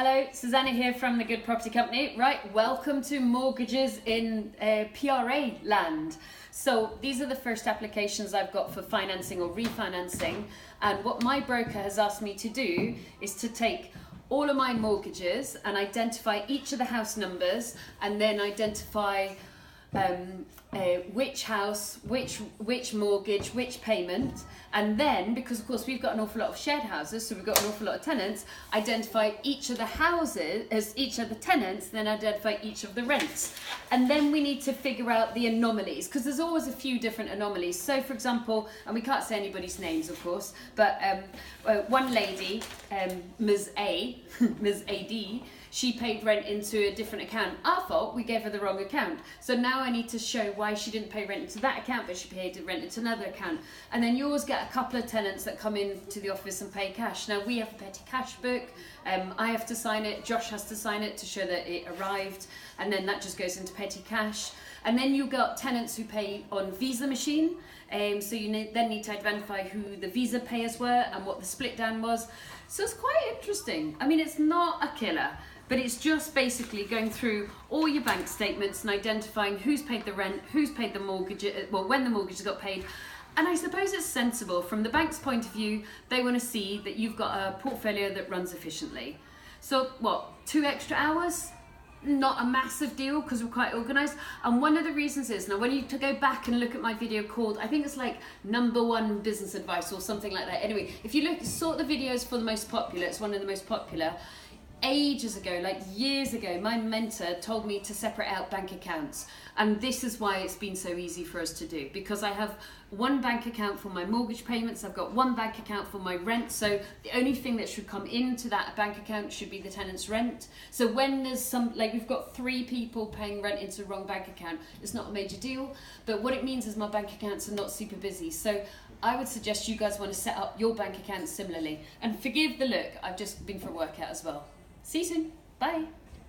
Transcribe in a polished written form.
Hello, Susanna here from the Good Property Company. Right, welcome to mortgages in PRA land. So these are the first applications I've got for financing or refinancing, and what my broker has asked me to do is to take all of my mortgages and identify each of the house numbers and then identify which house, which mortgage, which payment, and then, because of course we've got an awful lot of shared houses, so we've got an awful lot of tenants, identify each of the houses as each of the tenants, then identify each of the rents. And then we need to figure out the anomalies, because there's always a few different anomalies. So for example, and we can't say anybody's names of course, but one lady, Ms. A, Ms. AD, she paid rent into a different account. Our fault, we gave her the wrong account. So now I need to show why she didn't pay rent into that account, but she paid rent into another account. And then you always get a couple of tenants that come in to the office and pay cash. Now we have a petty cash book. I have to sign it, Josh has to sign it to show that it arrived, and then that just goes into petty cash. And then you've got tenants who pay on Visa machine. So you then need to identify who the Visa payers were and what the split down was. So it's quite interesting. I mean, it's not a killer, but it's just basically going through all your bank statements and identifying who's paid the rent, who's paid the mortgage, well, when the mortgage got paid. And I suppose it's sensible. From the bank's point of view, they want to see that you've got a portfolio that runs efficiently. So what, 2 extra hours? Not a massive deal because we're quite organised. And one of the reasons is, now when you go back and look at my video called, I think it's like #1 business advice or something like that. Anyway, if you sort the videos for the most popular, it's one of the most popular. Ages ago, like years ago, my mentor told me to separate out bank accounts, and this is why it's been so easy for us to do, because I have one bank account for my mortgage payments, I've got one bank account for my rent, so the only thing that should come into that bank account should be the tenant's rent. So when there's some, like we've got 3 people paying rent into the wrong bank account, it's not a major deal, but what it means is my bank accounts are not super busy. So I would suggest you guys want to set up your bank accounts similarly. And forgive the look, I've just been for a workout as well. See you soon. Bye.